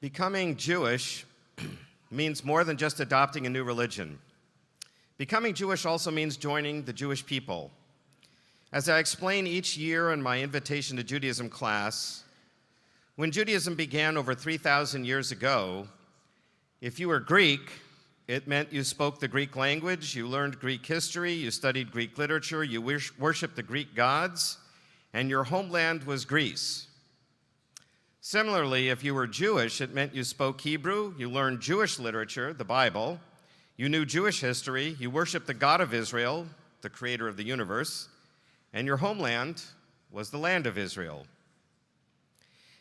Becoming Jewish means more than just adopting a new religion. Becoming Jewish also means joining the Jewish people. As I explain each year in my Invitation to Judaism class, when Judaism began over 3,000 years ago, if you were Greek, it meant you spoke the Greek language, you learned Greek history, you studied Greek literature, you worshiped the Greek gods, and your homeland was Greece. Similarly, if you were Jewish, it meant you spoke Hebrew, you learned Jewish literature, the Bible, you knew Jewish history, you worshiped the God of Israel, the creator of the universe, and your homeland was the land of Israel.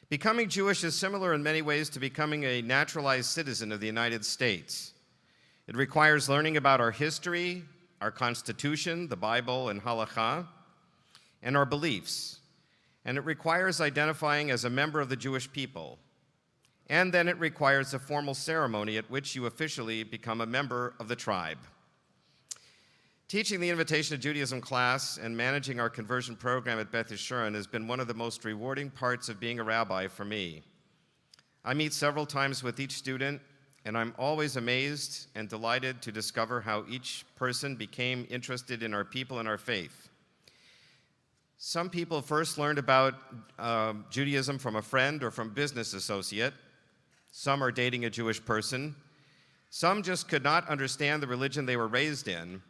Becoming Jewish is similar in many ways to becoming a naturalized citizen of the United States. It requires learning about our history, our Constitution, the Bible, and Halakha, and our beliefs. And it requires identifying as a member of the Jewish people. And then it requires a formal ceremony at which you officially become a member of the tribe. Teaching the Invitation to Judaism class and managing our conversion program at Beth Yeshurun has been one of the most rewarding parts of being a rabbi for me. I meet several times with each student, and I'm always amazed and delighted to discover how each person became interested in our people and our faith. Some people first learned about Judaism from a friend or from a business associate. Some are dating a Jewish person. Some just could not understand the religion they were raised in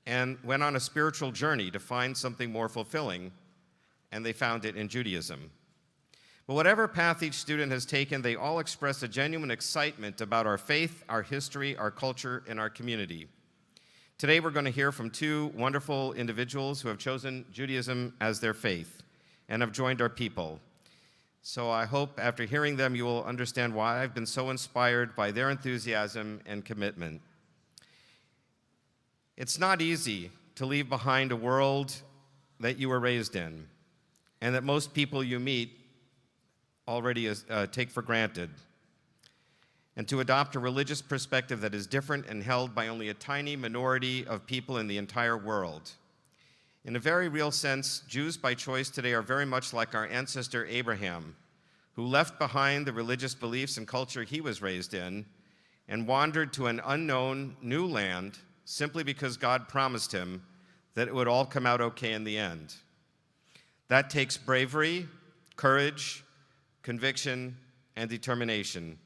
and went on a spiritual journey to find something more fulfilling, and they found it in Judaism. But whatever path each student has taken, they all express a genuine excitement about our faith, our history, our culture, and our community. Today we're going to hear from two wonderful individuals who have chosen Judaism as their faith and have joined our people. So I hope after hearing them you will understand why I've been so inspired by their enthusiasm and commitment. It's not easy to leave behind a world that you were raised in and that most people you meet already take for granted, and to adopt a religious perspective that is different and held by only a tiny minority of people in the entire world. In a very real sense, Jews by choice today are very much like our ancestor Abraham, who left behind the religious beliefs and culture he was raised in and wandered to an unknown new land simply because God promised him that it would all come out okay in the end. That takes bravery, courage, conviction, and determination.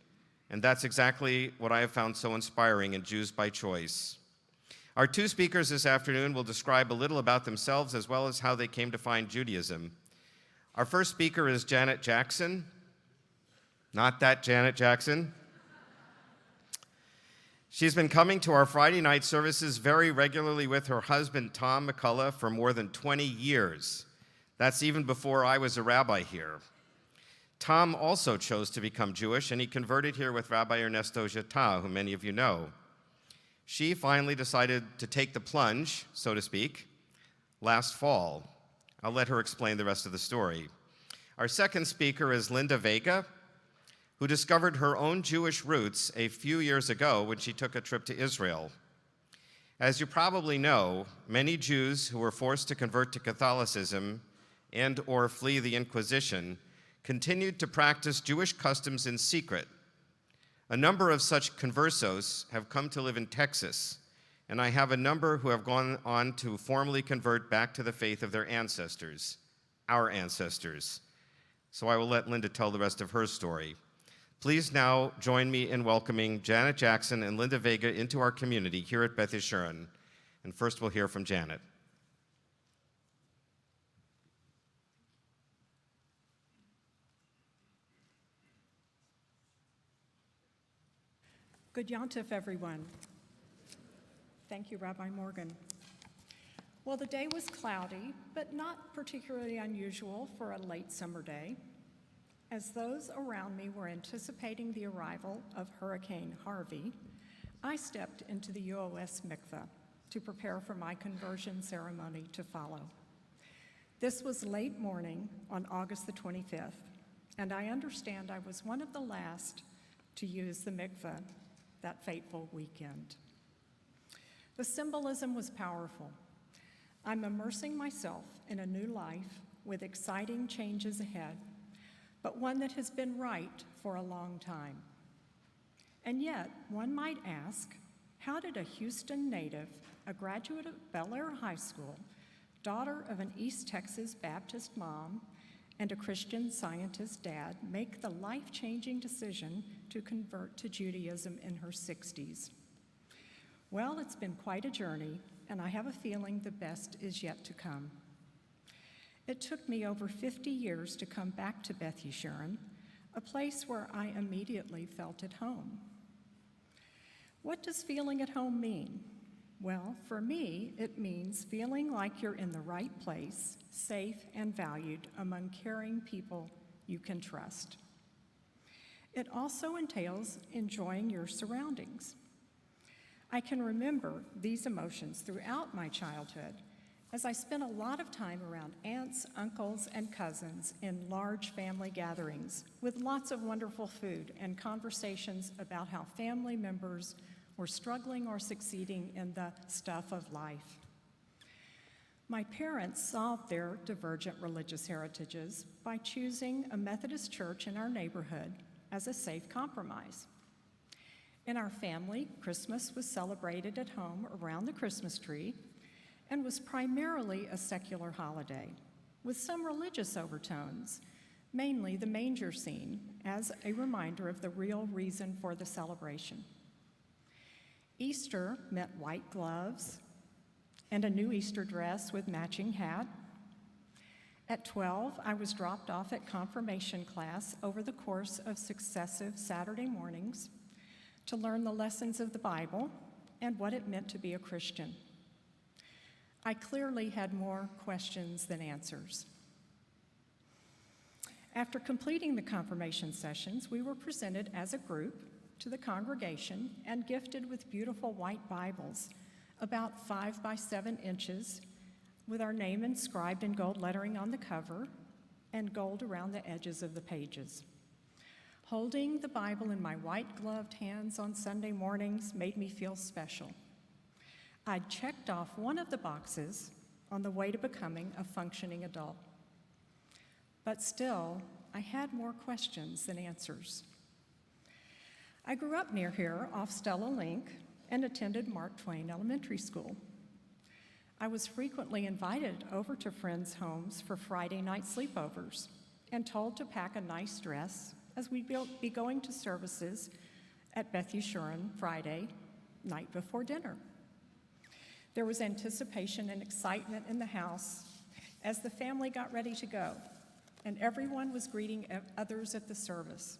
And that's exactly what I have found so inspiring in Jews by Choice. Our two speakers this afternoon will describe a little about themselves as well as how they came to find Judaism. Our first speaker is Janet Jackson. Not that Janet Jackson. She's been coming to our Friday night services very regularly with her husband, Tom McCullough, for more than 20 years. That's even before I was a rabbi here. Tom also chose to become Jewish, and he converted here with Rabbi Ernesto Jetta, who many of you know. She finally decided to take the plunge, so to speak, last fall. I'll let her explain the rest of the story. Our second speaker is Linda Vega, who discovered her own Jewish roots a few years ago when she took a trip to Israel. As you probably know, many Jews who were forced to convert to Catholicism and or flee the Inquisition continued to practice Jewish customs in secret. A number of such conversos have come to live in Texas, and I have a number who have gone on to formally convert back to the faith of their ancestors, our ancestors. So I will let Linda tell the rest of her story. Please now join me in welcoming Janet Jackson and Linda Vega into our community here at Beth Yeshurun. And first we'll hear from Janet. Good Yontif, everyone. Thank you, Rabbi Morgan. Well, the day was cloudy, but not particularly unusual for a late summer day. As those around me were anticipating the arrival of Hurricane Harvey, I stepped into the UOS mikveh to prepare for my conversion ceremony to follow. This was late morning on August the 25th, and I understand I was one of the last to use the mikveh that fateful weekend. The symbolism was powerful. I'm immersing myself in a new life with exciting changes ahead, but one that has been right for a long time. And yet, one might ask, how did a Houston native, a graduate of Bel Air High School, daughter of an East Texas Baptist mom, and a Christian Scientist dad, make the life-changing decision to convert to Judaism in her 60s? Well, it's been quite a journey, and I have a feeling the best is yet to come. It took me over 50 years to come back to Beth Yeshurun, a place where I immediately felt at home. What does feeling at home mean? Well, for me, it means feeling like you're in the right place, safe and valued among caring people you can trust. It also entails enjoying your surroundings. I can remember these emotions throughout my childhood as I spent a lot of time around aunts, uncles, and cousins in large family gatherings with lots of wonderful food and conversations about how family members were struggling or succeeding in the stuff of life. My parents solved their divergent religious heritages by choosing a Methodist church in our neighborhood as a safe compromise. In our family, Christmas was celebrated at home around the Christmas tree and was primarily a secular holiday, with some religious overtones, mainly the manger scene, as a reminder of the real reason for the celebration. Easter meant white gloves and a new Easter dress with matching hat. At 12, I was dropped off at confirmation class over the course of successive Saturday mornings to learn the lessons of the Bible and what it meant to be a Christian. I clearly had more questions than answers. After completing the confirmation sessions, we were presented as a group to the congregation and gifted with beautiful white Bibles, about 5 by 7 inches, with our name inscribed in gold lettering on the cover and gold around the edges of the pages. Holding the Bible in my white-gloved hands on Sunday mornings made me feel special. I'd checked off one of the boxes on the way to becoming a functioning adult. But still, I had more questions than answers. I grew up near here off Stella Link and attended Mark Twain Elementary School. I was frequently invited over to friends' homes for Friday night sleepovers and told to pack a nice dress as we'd be going to services at Beth Yeshurun Friday night before dinner. There was anticipation and excitement in the house as the family got ready to go, and everyone was greeting others at the service.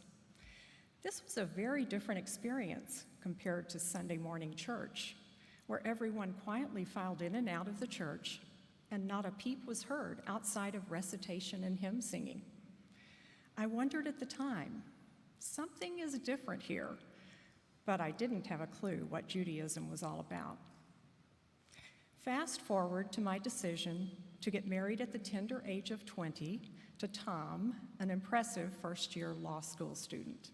This was a very different experience compared to Sunday morning church, where everyone quietly filed in and out of the church, and not a peep was heard outside of recitation and hymn singing. I wondered at the time, something is different here, but I didn't have a clue what Judaism was all about. Fast forward to my decision to get married at the tender age of 20 to Tom, an impressive first-year law school student.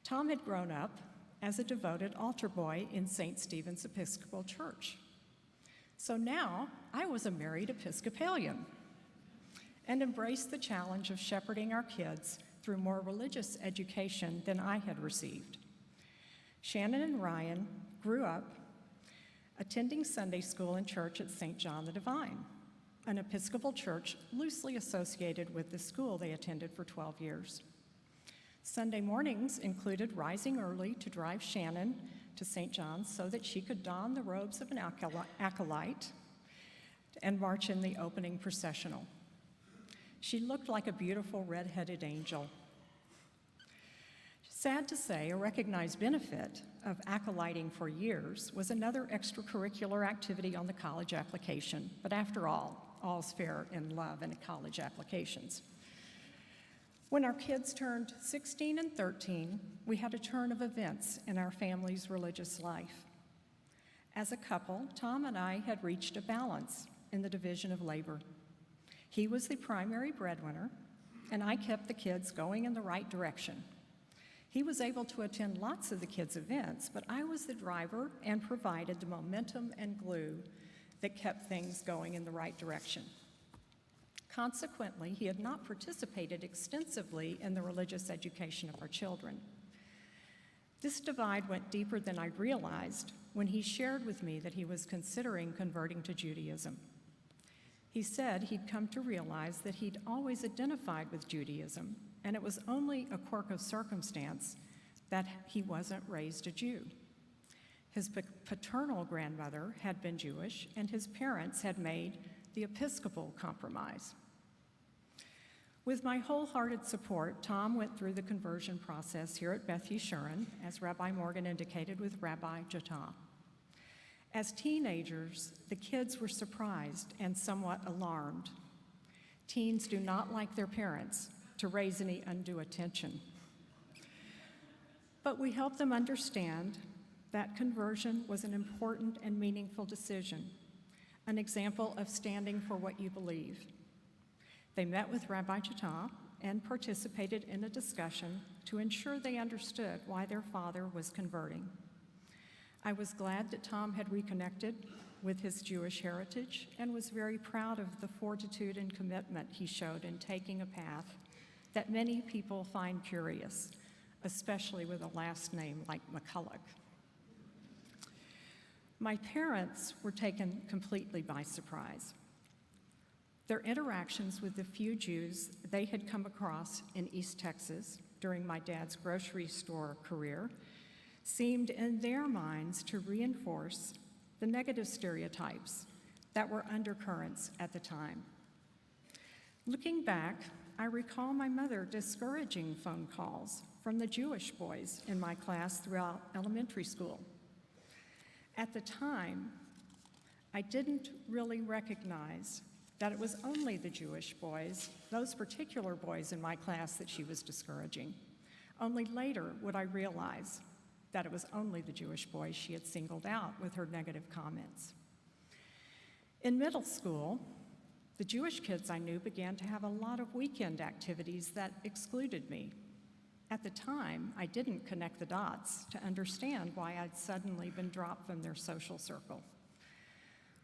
Tom had grown up as a devoted altar boy in St. Stephen's Episcopal Church. So now I was a married Episcopalian and embraced the challenge of shepherding our kids through more religious education than I had received. Shannon and Ryan grew up attending Sunday school and church at St. John the Divine, an Episcopal church loosely associated with the school they attended for 12 years. Sunday mornings included rising early to drive Shannon to St. John's so that she could don the robes of an acolyte and march in the opening processional. She looked like a beautiful red-headed angel. Sad to say, a recognized benefit of acolyting for years was another extracurricular activity on the college application, but after all, all's fair in love and college applications. When our kids turned 16 and 13, we had a turn of events in our family's religious life. As a couple, Tom and I had reached a balance in the division of labor. He was the primary breadwinner, and I kept the kids going in the right direction. He was able to attend lots of the kids' events, but I was the driver and provided the momentum and glue that kept things going in the right direction. Consequently, he had not participated extensively in the religious education of our children. This divide went deeper than I realized when he shared with me that he was considering converting to Judaism. He said he'd come to realize that he'd always identified with Judaism, and it was only a quirk of circumstance that he wasn't raised a Jew. His paternal grandmother had been Jewish, and his parents had made the Episcopal compromise. With my wholehearted support, Tom went through the conversion process here at Beth Yeshurun, as Rabbi Morgan indicated, with Rabbi Jatah. As teenagers, the kids were surprised and somewhat alarmed. Teens do not like their parents to raise any undue attention. But we helped them understand that conversion was an important and meaningful decision, an example of standing for what you believe. They met with Rabbi Jatah and participated in a discussion to ensure they understood why their father was converting. I was glad that Tom had reconnected with his Jewish heritage and was very proud of the fortitude and commitment he showed in taking a path that many people find curious, especially with a last name like McCulloch. My parents were taken completely by surprise. Their interactions with the few Jews they had come across in East Texas during my dad's grocery store career seemed in their minds to reinforce the negative stereotypes that were undercurrents at the time. Looking back, I recall my mother discouraging phone calls from the Jewish boys in my class throughout elementary school. At the time, I didn't really recognize that it was only the Jewish boys, those particular boys in my class, that she was discouraging. Only later would I realize that it was only the Jewish boys she had singled out with her negative comments. In middle school, the Jewish kids I knew began to have a lot of weekend activities that excluded me. At the time, I didn't connect the dots to understand why I'd suddenly been dropped from their social circle.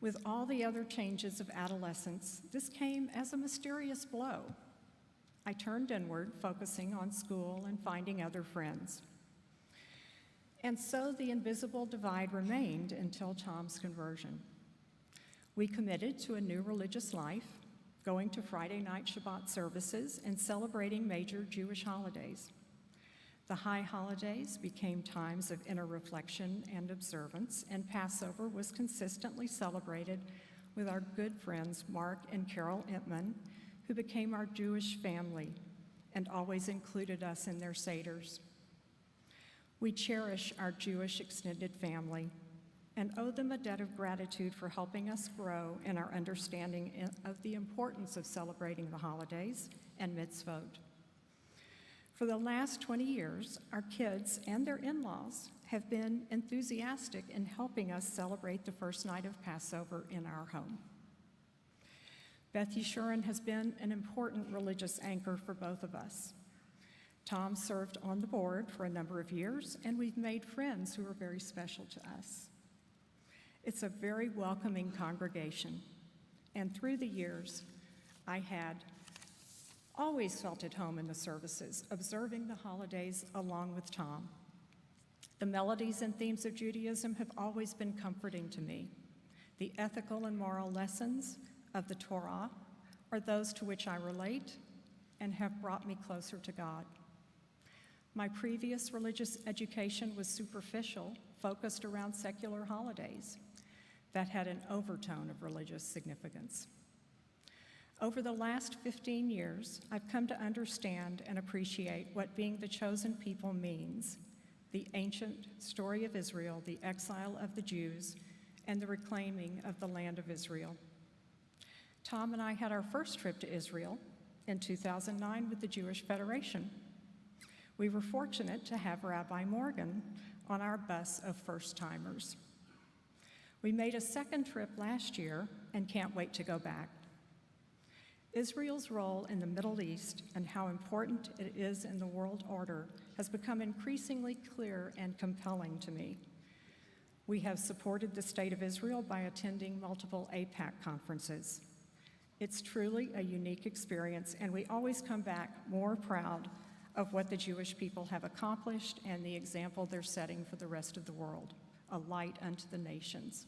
With all the other changes of adolescence, this came as a mysterious blow. I turned inward, focusing on school and finding other friends. And so the invisible divide remained until Tom's conversion. We committed to a new religious life, going to Friday night Shabbat services and celebrating major Jewish holidays. The high holidays became times of inner reflection and observance, and Passover was consistently celebrated with our good friends Mark and Carol Entman, who became our Jewish family and always included us in their seders. We cherish our Jewish extended family and owe them a debt of gratitude for helping us grow in our understanding of the importance of celebrating the holidays and mitzvot. For the last 20 years, our kids and their in-laws have been enthusiastic in helping us celebrate the first night of Passover in our home. Beth Yeshurun has been an important religious anchor for both of us. Tom served on the board for a number of years, and we've made friends who are very special to us. It's a very welcoming congregation, and through the years, I had always felt at home in the services, observing the holidays along with Tom. The melodies and themes of Judaism have always been comforting to me. The ethical and moral lessons of the Torah are those to which I relate and have brought me closer to God. My previous religious education was superficial, focused around secular holidays that had an overtone of religious significance. Over the last 15 years, I've come to understand and appreciate what being the chosen people means, the ancient story of Israel, the exile of the Jews, and the reclaiming of the land of Israel. Tom and I had our first trip to Israel in 2009 with the Jewish Federation. We were fortunate to have Rabbi Morgan on our bus of first-timers. We made a second trip last year and can't wait to go back. Israel's role in the Middle East and how important it is in the world order has become increasingly clear and compelling to me. We have supported the State of Israel by attending multiple AIPAC conferences. It's truly a unique experience, and we always come back more proud of what the Jewish people have accomplished and the example they're setting for the rest of the world, a light unto the nations.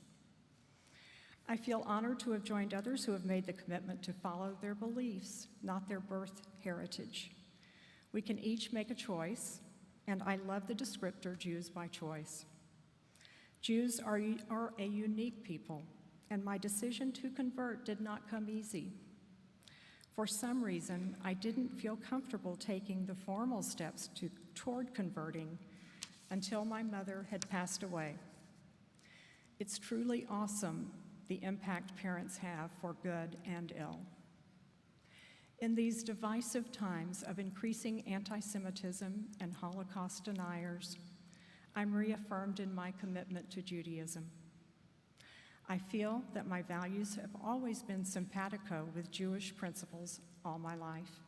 I feel honored to have joined others who have made the commitment to follow their beliefs, not their birth heritage. We can each make a choice, and I love the descriptor Jews by choice. Jews are a unique people, and my decision to convert did not come easy. For some reason, I didn't feel comfortable taking the formal steps toward converting until my mother had passed away. It's truly awesome the impact parents have for good and ill. In these divisive times of increasing anti-Semitism and Holocaust deniers, I'm reaffirmed in my commitment to Judaism. I feel that my values have always been simpatico with Jewish principles all my life.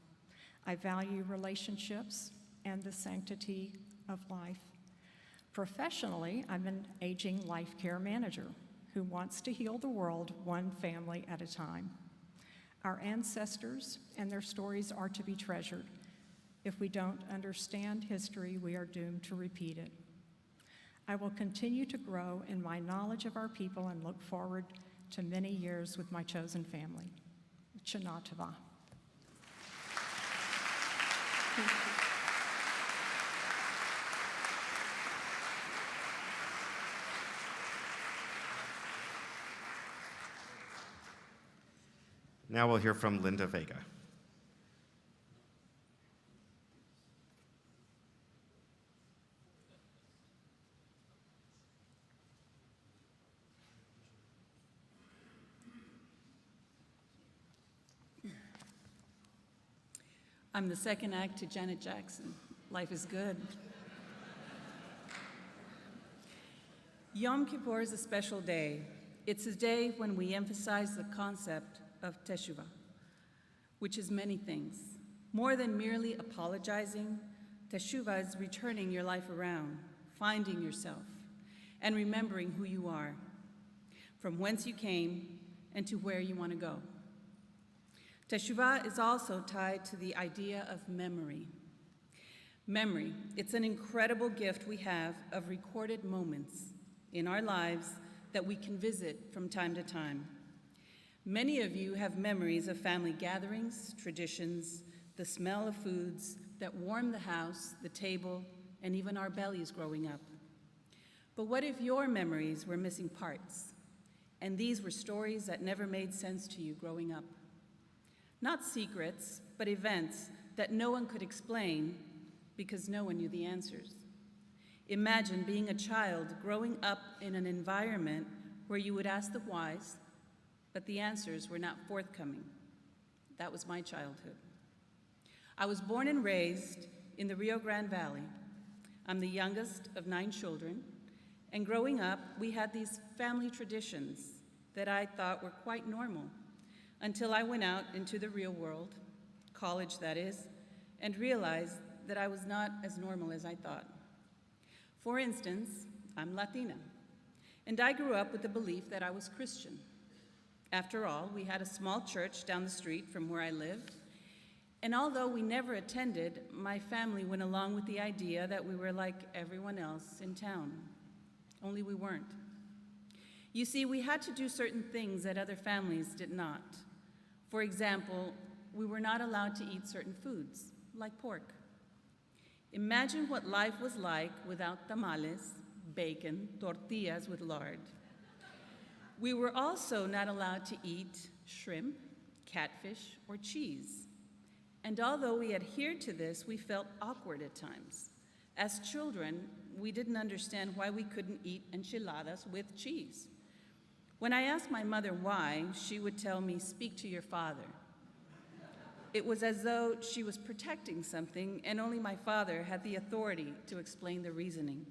I value relationships and the sanctity of life. Professionally, I'm an aging life care manager who wants to heal the world one family at a time. Our ancestors and their stories are to be treasured. If we don't understand history, we are doomed to repeat it. I will continue to grow in my knowledge of our people and look forward to many years with my chosen family. Shana Tova. Now we'll hear from Linda Vega. I'm the second act to Janet Jackson. Life is good. Yom Kippur is a special day. It's a day when we emphasize the concept of teshuvah, which is many things. More than merely apologizing, teshuvah is returning your life around, finding yourself, and remembering who you are, from whence you came and to where you want to go. Teshuvah is also tied to the idea of memory. Memory, it's an incredible gift we have of recorded moments in our lives that we can visit from time to time. Many of you have memories of family gatherings, traditions, the smell of foods that warm the house, the table, and even our bellies growing up. But what if your memories were missing parts, and these were stories that never made sense to you growing up? Not secrets, but events that no one could explain because no one knew the answers. Imagine being a child growing up in an environment where you would ask the whys, but the answers were not forthcoming. That was my childhood. I was born and raised in the Rio Grande Valley. I'm the youngest of 9 children, and growing up, we had these family traditions that I thought were quite normal until I went out into the real world, college that is, and realized that I was not as normal as I thought. For instance, I'm Latina, and I grew up with the belief that I was Christian. After all, we had a small church down the street from where I lived, and although we never attended, my family went along with the idea that we were like everyone else in town, only we weren't. You see, we had to do certain things that other families did not. For example, we were not allowed to eat certain foods, like pork. Imagine what life was like without tamales, bacon, tortillas with lard. We were also not allowed to eat shrimp, catfish, or cheese. And although we adhered to this, we felt awkward at times. As children, we didn't understand why we couldn't eat enchiladas with cheese. When I asked my mother why, she would tell me, "Speak to your father." It was as though she was protecting something, and only my father had the authority to explain the reasoning.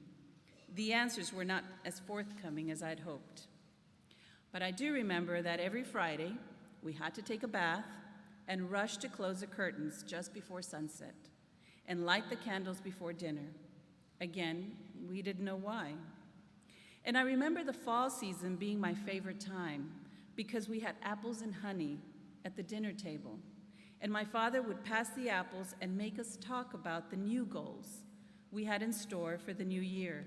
The answers were not as forthcoming as I'd hoped. But I do remember that every Friday, we had to take a bath and rush to close the curtains just before sunset and light the candles before dinner. Again, we didn't know why. And I remember the fall season being my favorite time because we had apples and honey at the dinner table. and my father would pass the apples and make us talk about the new goals we had in store for the new year.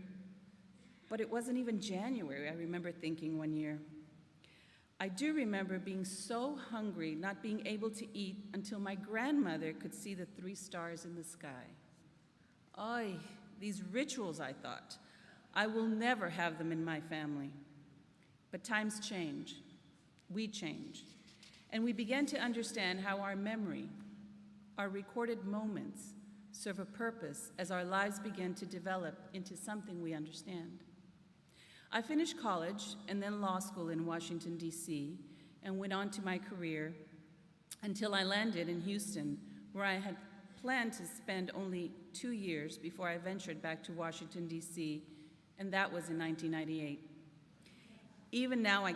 But it wasn't even January, I remember thinking one year. I do remember being so hungry, not being able to eat until my grandmother could see the 3 stars in the sky. Oy, these rituals, I thought. I will never have them in my family. But times change. We change. And we began to understand how our memory, our recorded moments, serve a purpose as our lives begin to develop into something we understand. I finished college and then law school in Washington, D.C., and went on to my career until I landed in Houston, where I had planned to spend only 2 years before I ventured back to Washington, D.C., and that was in 1998. Even now, I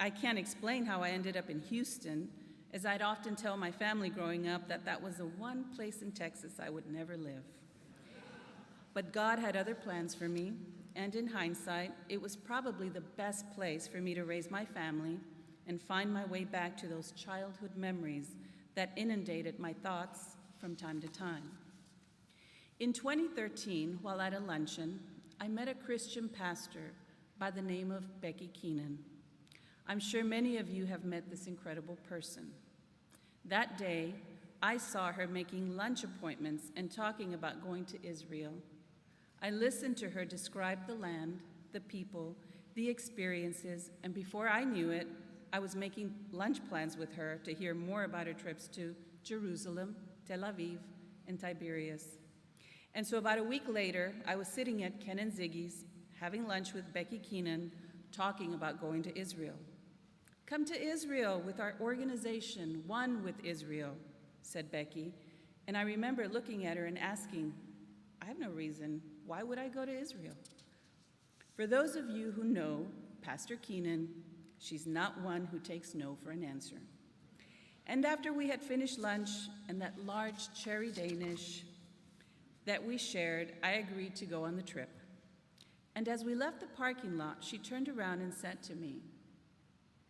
can't explain how I ended up in Houston, as I'd often tell my family growing up that that was the one place in Texas I would never live. But God had other plans for me, and in hindsight, it was probably the best place for me to raise my family and find my way back to those childhood memories that inundated my thoughts from time to time. In 2013, while at a luncheon, I met a Christian pastor by the name of Becky Keenan. I'm sure many of you have met this incredible person. That day, I saw her making lunch appointments and talking about going to Israel. I listened to her describe the land, the people, the experiences, and before I knew it, I was making lunch plans with her to hear more about her trips to Jerusalem, Tel Aviv, and Tiberias. And so about a week later, I was sitting at Ken and Ziggy's, having lunch with Becky Keenan, talking about going to Israel. "Come to Israel with our organization, One with Israel," said Becky. And I remember looking at her and asking, I have no reason. Why would I go to Israel? For those of you who know Pastor Keenan, she's not one who takes no for an answer. And after we had finished lunch and that large cherry Danish that we shared, I agreed to go on the trip. And as we left the parking lot, she turned around and said to me,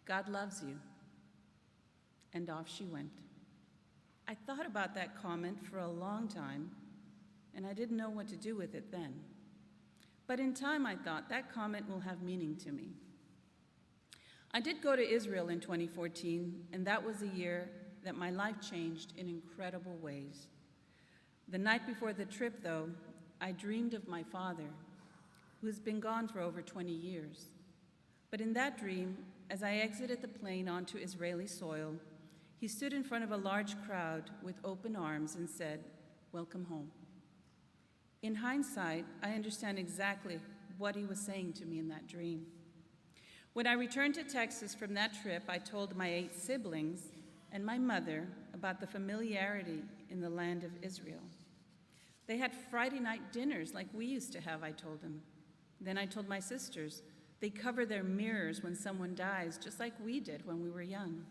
"God loves you." And off she went. I thought about that comment for a long time, and I didn't know what to do with it then. But in time, I thought that comment will have meaning to me. I did go to Israel in 2014, and that was a year that my life changed in incredible ways. The night before the trip, though, I dreamed of my father, who's been gone for over 20 years. But in that dream, as I exited the plane onto Israeli soil, he stood in front of a large crowd with open arms and said, "Welcome home." In hindsight, I understand exactly what he was saying to me in that dream. When I returned to Texas from that trip, I told my 8 siblings and my mother about the familiarity in the land of Israel. They had Friday night dinners like we used to have, I told them. Then I told my sisters they cover their mirrors when someone dies, just like we did when we were young.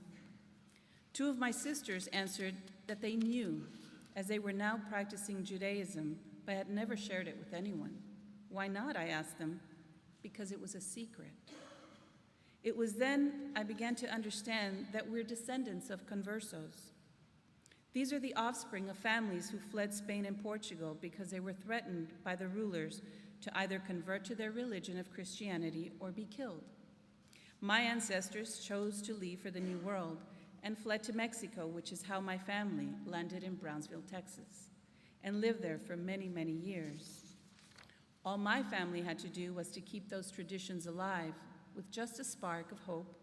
2 of my sisters answered that they knew, as they were now practicing Judaism, but had never shared it with anyone. Why not, I asked them. Because it was a secret. It was then I began to understand that we're descendants of conversos. These are the offspring of families who fled Spain and Portugal because they were threatened by the rulers to either convert to their religion of Christianity or be killed. My ancestors chose to leave for the New World and fled to Mexico, which is how my family landed in Brownsville, Texas, and lived there for many, many years. All my family had to do was to keep those traditions alive with just a spark of hope,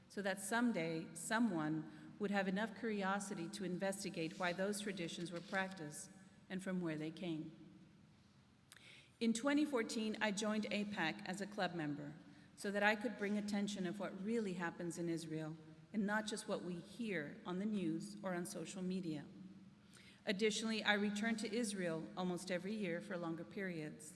so that someday someone would have enough curiosity to investigate why those traditions were practiced and from where they came. In 2014, I joined AIPAC as a club member so that I could bring attention of what really happens in Israel and not just what we hear on the news or on social media. Additionally, I return to Israel almost every year for longer periods.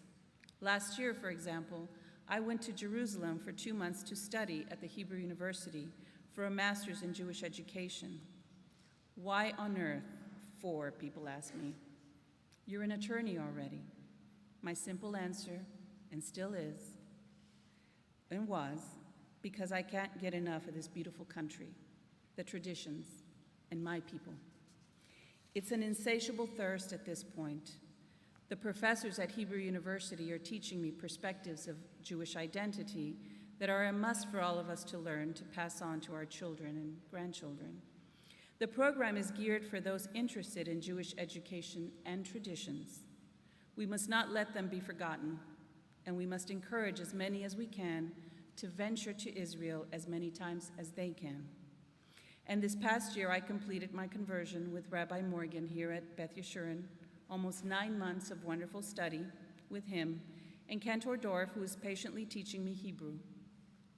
Last year, for example, I went to Jerusalem for 2 months to study at the Hebrew University for a master's in Jewish education. Why on earth for, people ask me. You're an attorney already. My simple answer, and still is, and was, because I can't get enough of this beautiful country, the traditions, and my people. It's an insatiable thirst at this point. The professors at Hebrew University are teaching me perspectives of Jewish identity that are a must for all of us to learn to pass on to our children and grandchildren. The program is geared for those interested in Jewish education and traditions. We must not let them be forgotten, and we must encourage as many as we can to venture to Israel as many times as they can. And this past year, I completed my conversion with Rabbi Morgan here at Beth Yeshurun, almost 9 months of wonderful study with him, and Cantor Dorf, who is patiently teaching me Hebrew.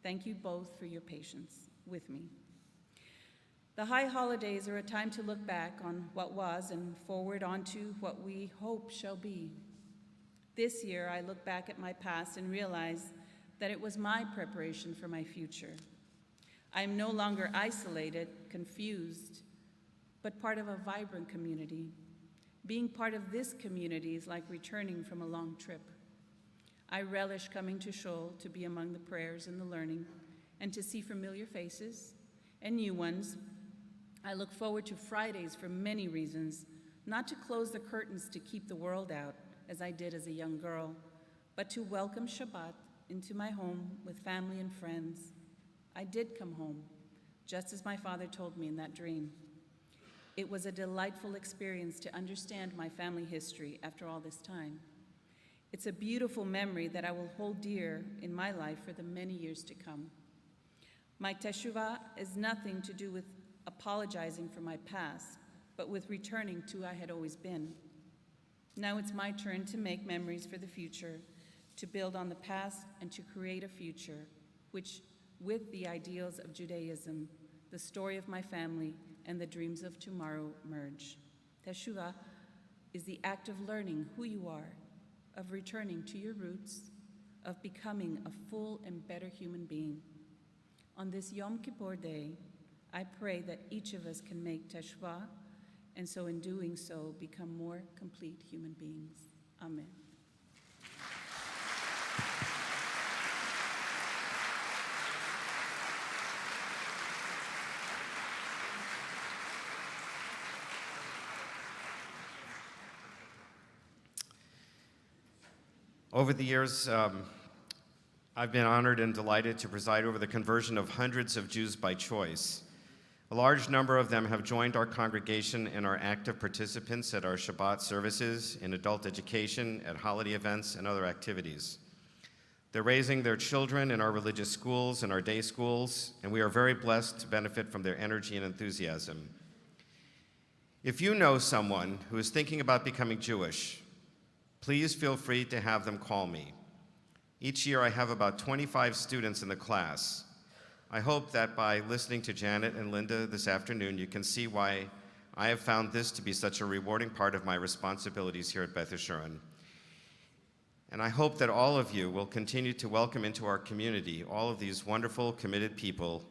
Thank you both for your patience with me. The high holidays are a time to look back on what was and forward onto what we hope shall be. This year, I look back at my past and realize that it was my preparation for my future. I am no longer isolated, confused, but part of a vibrant community. Being part of this community is like returning from a long trip. I relish coming to Shul to be among the prayers and the learning, and to see familiar faces and new ones. I look forward to Fridays for many reasons, not to close the curtains to keep the world out, as I did as a young girl, but to welcome Shabbat into my home with family and friends. I did come home, just as my father told me in that dream. It was a delightful experience to understand my family history after all this time. It's a beautiful memory that I will hold dear in my life for the many years to come. My teshuvah is nothing to do with apologizing for my past, but with returning to who I had always been. Now it's my turn to make memories for the future, to build on the past and to create a future, which, with the ideals of Judaism, the story of my family, and the dreams of tomorrow merge. Teshuvah is the act of learning who you are, of returning to your roots, of becoming a full and better human being. On this Yom Kippur day, I pray that each of us can make teshuvah, and so in doing so, become more complete human beings. Amen. Over the years, I've been honored and delighted to preside over the conversion of hundreds of Jews by choice. A large number of them have joined our congregation and are active participants at our Shabbat services, in adult education, at holiday events, and other activities. They're raising their children in our religious schools and our day schools, and we are very blessed to benefit from their energy and enthusiasm. If you know someone who is thinking about becoming Jewish, please feel free to have them call me. Each year I have about 25 students in the class. I hope that by listening to Janet and Linda this afternoon, you can see why I have found this to be such a rewarding part of my responsibilities here at Beth Yeshurun. And I hope that all of you will continue to welcome into our community all of these wonderful, committed people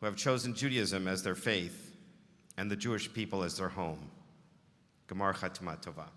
who have chosen Judaism as their faith and the Jewish people as their home. Gemar Chatima Tova.